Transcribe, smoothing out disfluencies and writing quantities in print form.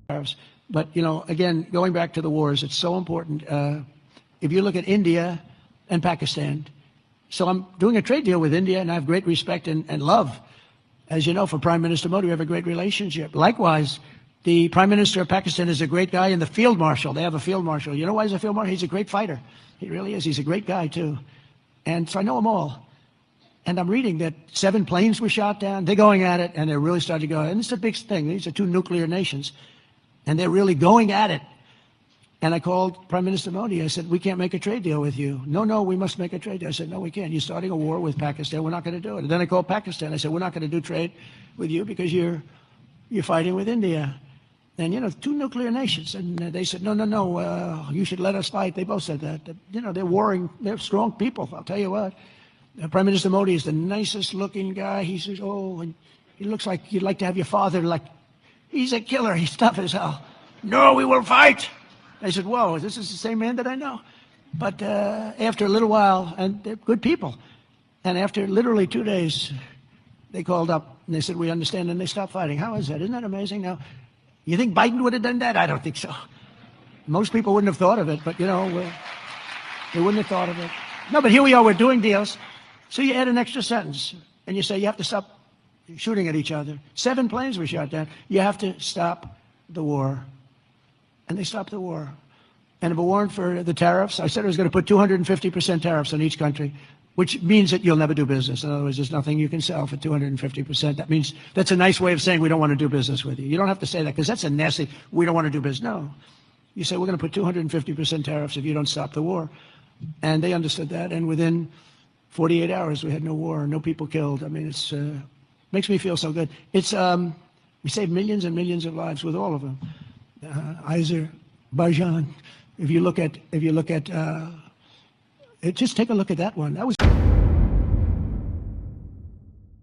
tariffs. But, again, going back to the wars, it's so important. If you look at India and Pakistan, so I'm doing a trade deal with India, and I have great respect and love. As you know, for Prime Minister Modi, we have a great relationship. Likewise, the Prime Minister of Pakistan is a great guy, and the Field Marshal, they have a Field Marshal. You know why he's a Field Marshal? He's a great fighter. He really is. He's a great guy, too. And so I know them all. And I'm reading that 7 planes were shot down. They're going at it, and they're really starting to go. And it's a big thing. These are 2 nuclear nations, and they're really going at it. And I called Prime Minister Modi. I said, we can't make a trade deal with you. No, we must make a trade deal. I said, no, we can't. You're starting a war with Pakistan. We're not going to do it. And then I called Pakistan. I said, we're not going to do trade with you because you're fighting with India. And, 2 nuclear nations. And they said, no, you should let us fight. They both said that. They're warring. They're strong people. I'll tell you what. Prime Minister Modi is the nicest looking guy. He says, and he looks like you'd like to have your father. He's a killer. He's tough as hell. No, we will fight. I said, whoa, this is the same man that I know. But after a little while, and they're good people, and after literally 2 days, they called up and they said, we understand, and they stopped fighting. How is that? Isn't that amazing? Now, you think Biden would have done that? I don't think so. Most people wouldn't have thought of it, but, they wouldn't have thought of it. No, but here we are, we're doing deals. So you add an extra sentence, and you say you have to stop shooting at each other. 7 planes were shot down. You have to stop the war. And they stopped the war. And if it weren't for the tariffs, I said I was going to put 250% tariffs on each country, which means that you'll never do business. In other words, there's nothing you can sell for 250%. That means that's a nice way of saying we don't want to do business with you. You don't have to say that because that's a nasty, we don't want to do business. No. You say we're going to put 250% tariffs if you don't stop the war. And they understood that. And within 48 hours, we had no war, no people killed. I mean, it's makes me feel so good. We saved millions and millions of lives with all of them. Azerbaijan. If you look at, just take a look at that one. That was.